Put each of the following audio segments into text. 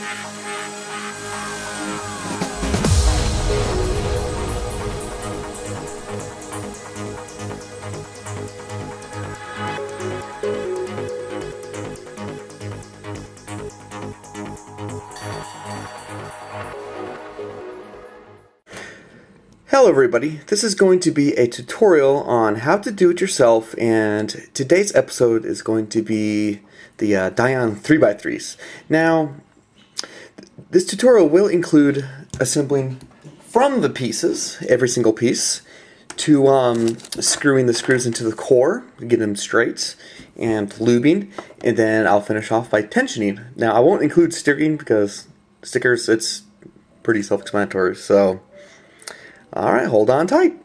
Hello everybody, this is going to be a tutorial on how to do it yourself, and today's episode is going to be the Dayan 3x3's. Now, this tutorial will include assembling from the pieces, every single piece, to screwing the screws into the core, getting them straight, and lubing, and then I'll finish off by tensioning. Now, I won't include sticking because stickers, it's pretty self-explanatory, so alright, hold on tight.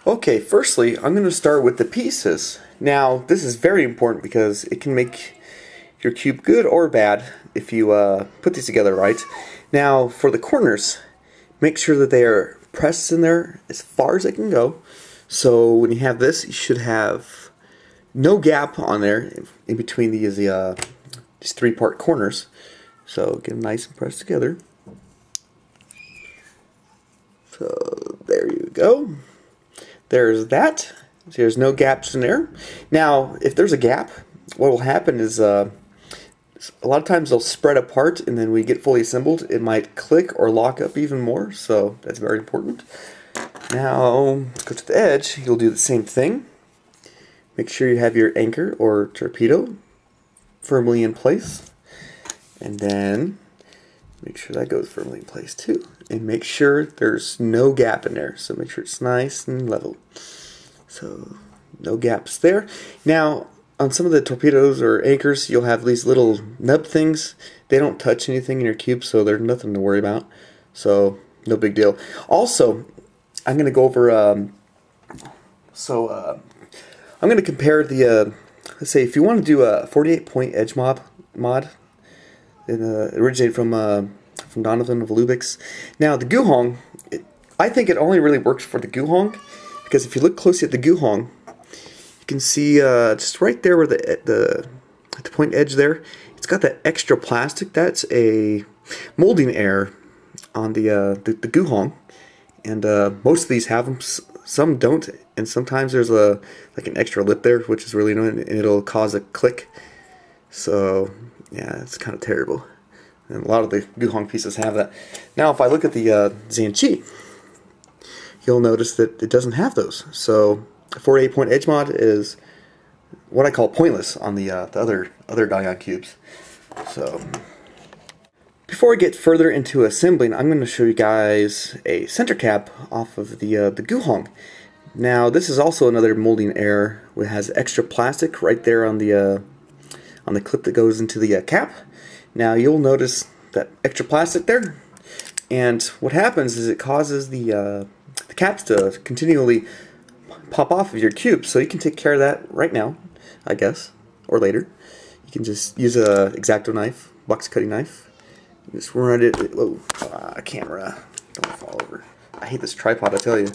Okay, firstly, I'm going to start with the pieces. Now, this is very important because it can make your cube good or bad if you put these together right. Now, for the corners, make sure that they are pressed in there as far as they can go. So when you have this, you should have no gap on there in between these three-part corners. So get them nice and pressed together. So there you go. There's that. There's no gaps in there. Now, if there's a gap, what will happen is a lot of times they'll spread apart, and then when we get fully assembled, it might click or lock up even more. So that's very important. Now, go to the edge. You'll do the same thing. Make sure you have your anchor or torpedo firmly in place, and then make sure that goes firmly in place too. And make sure there's no gap in there. So make sure it's nice and level. So no gaps there. Now, on some of the torpedoes or anchors, you'll have these little nub things. They don't touch anything in your cube, so there's nothing to worry about. So no big deal. Also, I'm going to go over, I'm going to compare the, let's say if you want to do a 48-point edge mod, it originated from Donovan of Lubix. Now the guhong, I think it only really works for the guhong, because if you look closely at the guhong, you can see just right there where at the point edge there, it's got that extra plastic. That's a molding error on the guhong, and most of these have them. Some don't, and sometimes there's like an extra lip there, which is really annoying, and it'll cause a click. So yeah, it's kind of terrible. And a lot of the guhong pieces have that. Now, if I look at the Zanchi, you'll notice that it doesn't have those. So, a 48-point edge mod is what I call pointless on the other Dayan cubes. So, before I get further into assembling, I'm going to show you guys a center cap off of the guhong. Now, this is also another molding error. It has extra plastic right there on the clip that goes into the cap. Now you'll notice that extra plastic there, and what happens is it causes the caps to continually pop off of your cube. So you can take care of that right now, I guess, or later. You can just use a X-Acto knife, box cutting knife, just run it. Whoa, camera, don't fall over. I hate this tripod, I tell you.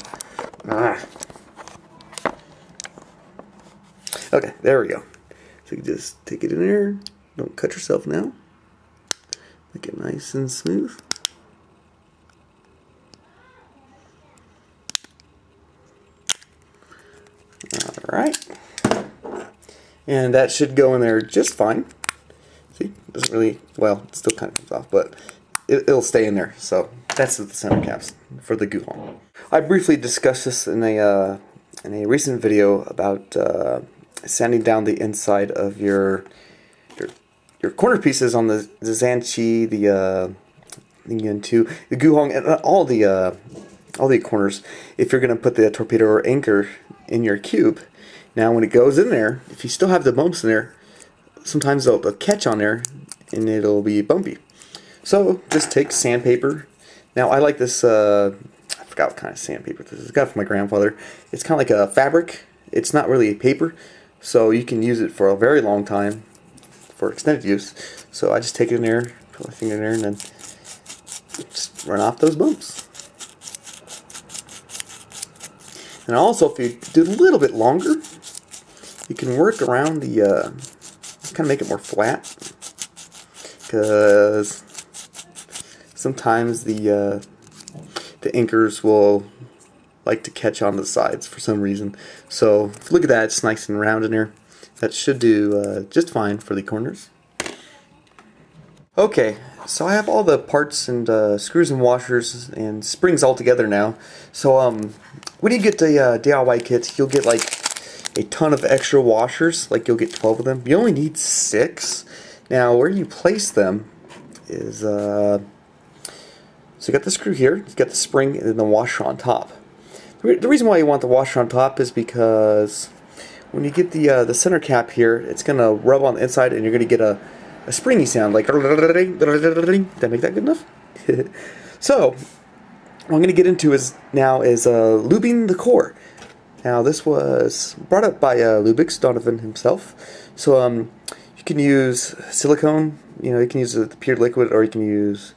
Okay, there we go. So you just take it in there. Don't cut yourself now. Make it nice and smooth. Alright. And that should go in there just fine. See, it doesn't really, well, it still kind of comes off, but it'll stay in there. So that's the center caps for the guhong. I briefly discussed this in a recent video about sanding down the inside of your corner pieces on the Zanchi, the guhong, and all the corners. If you're going to put the torpedo or anchor in your cube, now when it goes in there, if you still have the bumps in there, sometimes they'll catch on there and it'll be bumpy. So just take sandpaper. Now I like this. I forgot what kind of sandpaper this is. I got it from my grandfather. It's kind of like a fabric. It's not really paper, so you can use it for a very long time for extended use. So I just take it in there, put my finger in there, and then just run off those bumps. And also, if you do a little bit longer, you can work around the, kind of make it more flat, because sometimes the anchors will like to catch on the sides for some reason. So look at that, it's nice and round in here. That should do just fine for the corners. Okay, so I have all the parts and screws and washers and springs all together now. So when you get the DIY kit, you'll get like a ton of extra washers. Like you'll get 12 of them. You only need 6. Now where you place them is so you got the screw here, you got the spring, and then the washer on top. The reason why you want the washer on top is because when you get the center cap here, it's gonna rub on the inside, and you're gonna get a springy sound like. Did I make that good enough? So what I'm gonna get into is lubing the core. Now this was brought up by Lubix, Donovan himself. So you can use silicone. You can use the pure liquid, or you can use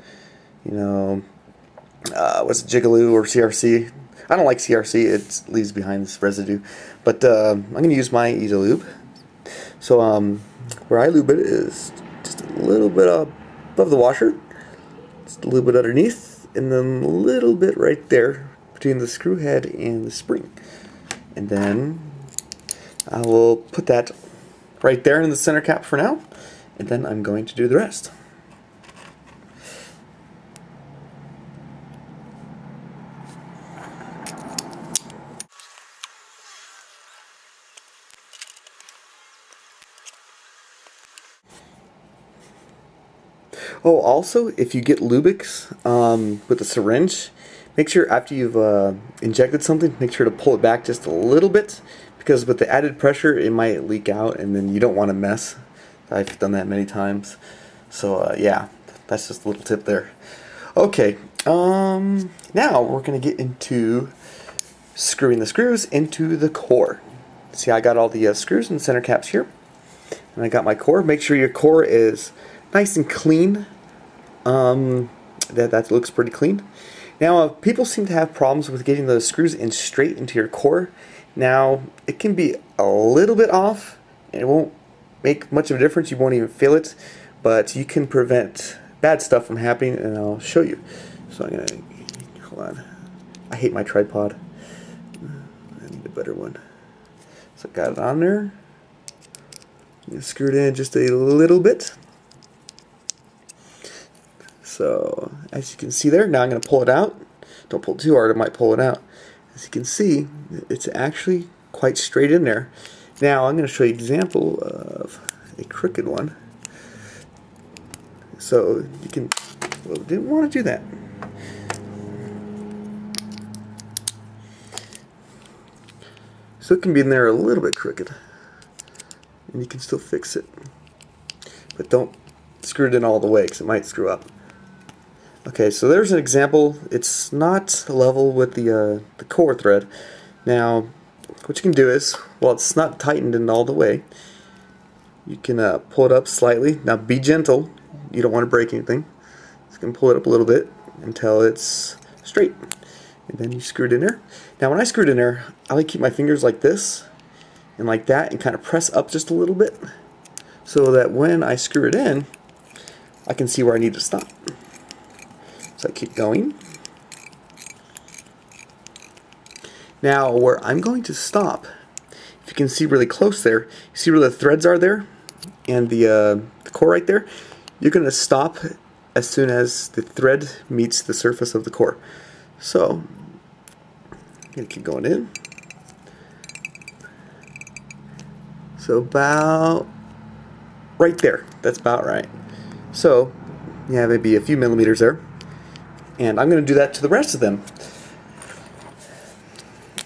what's it, Jigaloo or CRC. I don't like CRC, it leaves behind this residue. But I'm going to use my Easy Lube. So where I lube it is just a little bit above the washer, just a little bit underneath, and then a little bit right there between the screw head and the spring. And then I will put that right there in the center cap for now, and then I'm going to do the rest. Oh, also, if you get Lubix with a syringe, make sure after you've injected something, make sure to pull it back just a little bit, because with the added pressure, it might leak out, and then you don't want to mess. I've done that many times. So yeah, that's just a little tip there. Okay, now we're going to get into screwing the screws into the core. See, I got all the screws and center caps here, and I got my core. Make sure your core is nice and clean. That looks pretty clean. Now, people seem to have problems with getting the screws in straight into your core. Now, it can be a little bit off, and it won't make much of a difference. You won't even feel it, but you can prevent bad stuff from happening, and I'll show you. So I'm gonna, hold on. I hate my tripod. I need a better one. So I got it on there. I'm gonna screw it in just a little bit. So, as you can see there, now I'm going to pull it out. Don't pull it too hard, it might pull it out. As you can see, it's actually quite straight in there. Now, I'm going to show you an example of a crooked one. So, you can, well, didn't want to do that. So it can be in there a little bit crooked. And you can still fix it. But don't screw it in all the way, because it might screw up. Okay, so there's an example. It's not level with the core thread. Now, what you can do is, while it's not tightened in all the way, you can pull it up slightly. Now, be gentle. You don't want to break anything. You can pull it up a little bit until it's straight. And then you screw it in there. Now, when I screw it in there, I like to keep my fingers like this and like that and kind of press up just a little bit so that when I screw it in, I can see where I need to stop. So I keep going. Now where I'm going to stop, if you can see really close there, you see where the threads are there and the core right there, you're going to stop as soon as the thread meets the surface of the core. So I'm going to keep going in. So about right there, that's about right. So yeah, maybe a few millimeters there. And I'm going to do that to the rest of them.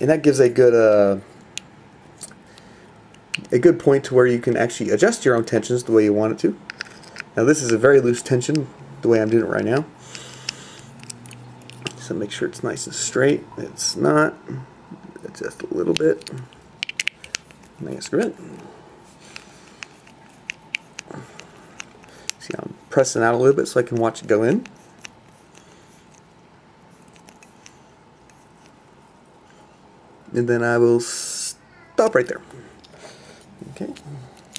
And that gives a good point to where you can actually adjust your own tensions the way you want it to. Now this is a very loose tension, the way I'm doing it right now. So make sure it's nice and straight. It's not. Adjust a little bit. Nice grip. See, I'm pressing out a little bit so I can watch it go in. And then I will stop right there. Okay,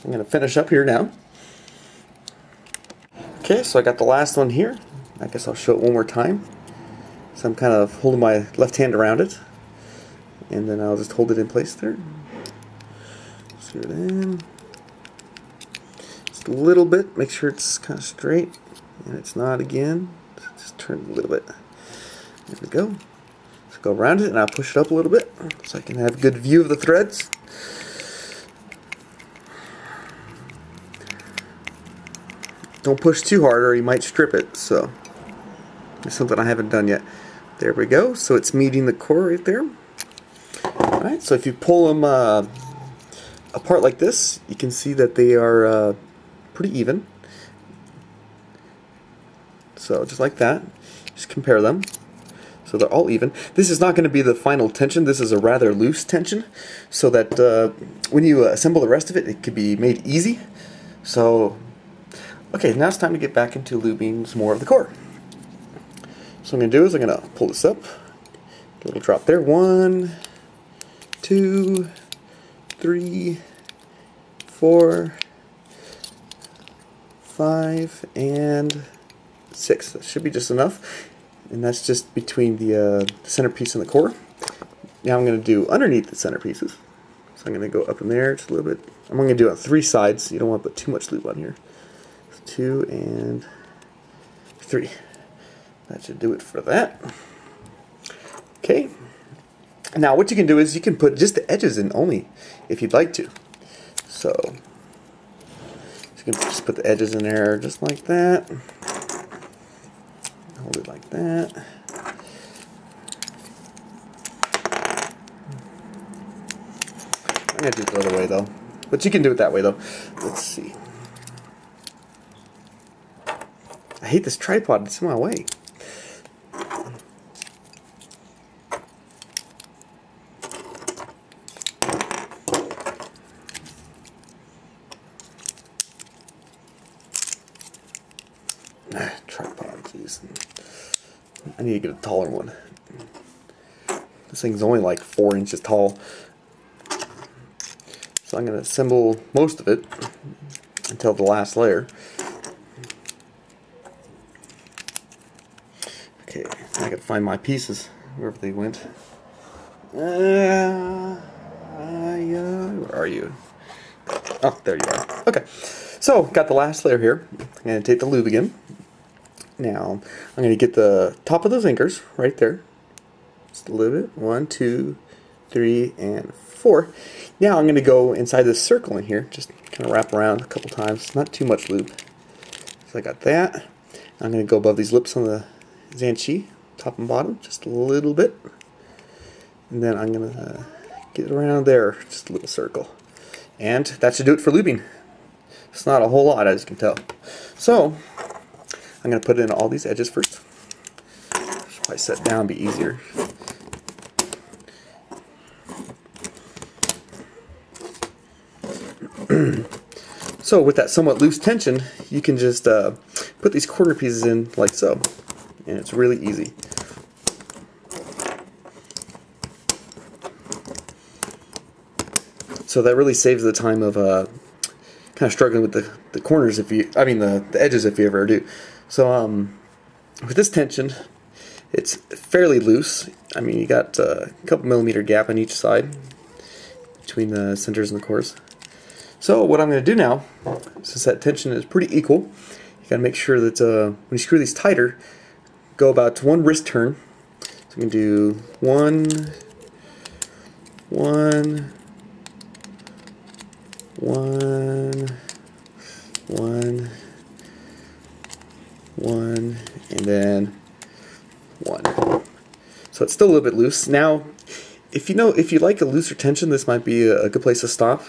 I'm going to finish up here now. Okay, so I got the last one here. I guess I'll show it one more time. So I'm kind of holding my left hand around it, and then I'll just hold it in place there. Screw it in. Just a little bit, make sure it's kind of straight, and it's not again. Just turn it a little bit. There we go. So go around it, and I'll push it up a little bit so I can have a good view of the threads. Don't push too hard or you might strip it, so it's something I haven't done yet. There we go, so it's meeting the core right there. Alright, so if you pull them apart like this, you can see that they are pretty even. So just like that, just compare them. So they're all even. This is not going to be the final tension, this is a rather loose tension, so that when you assemble the rest of it, it could be made easy. So okay, now it's time to get back into lubing some more of the core. So what I'm going to do is I'm going to pull this up, a little drop there, 1, 2, 3, 4, 5, and 6. That should be just enough, and that's just between the centerpiece and the core. Now I'm going to do underneath the centerpieces. So I'm going to go up in there just a little bit. I'm going to do it on 3 sides. You don't want to put too much lube on here. 2 and 3. That should do it for that. Okay. Now what you can do is you can put just the edges in only if you'd like to. So you can just put the edges in there just like that. Hold it like that. I'm going to do it the other way though. But you can do it that way though. Let's see. I hate this tripod, it's in my way. Tripod, jeez. I need to get a taller one. This thing's only like 4 inches tall. So I'm going to assemble most of it until the last layer. Okay, I gotta find my pieces wherever they went. Where are you? Oh, there you are. Okay, so got the last layer here. I'm gonna take the lube again. Now I'm gonna get the top of those anchors right there. Just a little bit. 1, 2, 3, and 4. Now I'm gonna go inside this circle in here. Just kind of wrap around a couple times. Not too much lube. So I got that. I'm gonna go above these lips on the Zanchi, top and bottom, just a little bit, and then I'm gonna get it around there, just a little circle, and that should do it for lubing. It's not a whole lot, as you can tell. So I'm gonna put in all these edges first. Should probably set down, be easier. So with that somewhat loose tension, you can just put these corner pieces in like so. And it's really easy. So that really saves the time of kind of struggling with the corners if you, the edges if you ever do. So with this tension, it's fairly loose. I mean, you got a couple millimeter gap on each side between the centers and the cores. So what I'm going to do now, since that tension is pretty equal, you got to make sure that when you screw these tighter, go about 1 wrist turn. So we can do 1, 1, 1, 1, 1, and then 1. So it's still a little bit loose. Now, if you like a looser tension, this might be a good place to stop.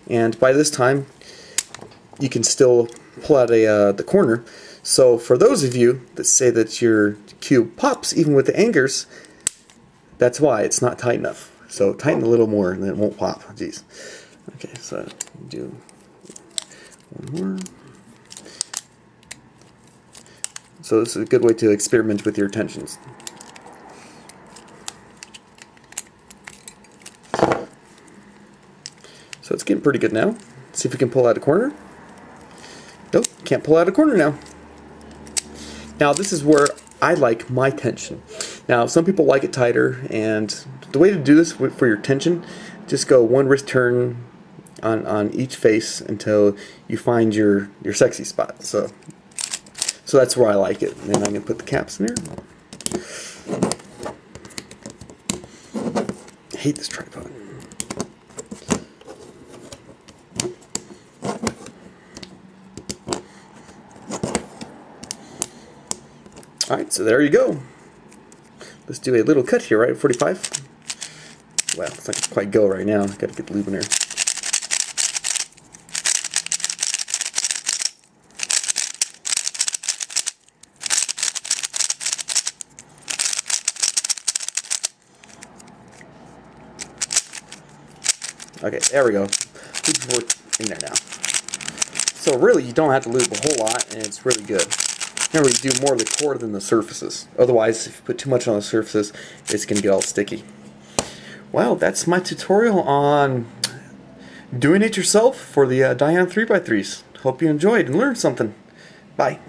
And by this time, you can still pull out the corner. So for those of you that say that your cube pops even with the anchors, that's why it's not tight enough. So tighten a little more and then it won't pop. Jeez. Okay, so do one more. So this is a good way to experiment with your tensions. So it's getting pretty good now. See if we can pull out a corner. Nope, can't pull out a corner now. Now this is where I like my tension. Now some people like it tighter, and the way to do this for your tension, just go one wrist turn on each face until you find your sexy spot. So that's where I like it. And then I'm going to put the caps in there. I hate this tripod. Alright, so there you go. Let's do a little cut here, right at 45. Well, it's not quite go right now. I've got to get the lube in there. Okay, there we go. Lube's in there now. So really, you don't have to lube a whole lot, and it's really good. Remember, you do more of the core than the surfaces. Otherwise, if you put too much on the surfaces, it's going to get all sticky. Well, that's my tutorial on doing it yourself for the Dayan 3x3's. Hope you enjoyed and learned something. Bye.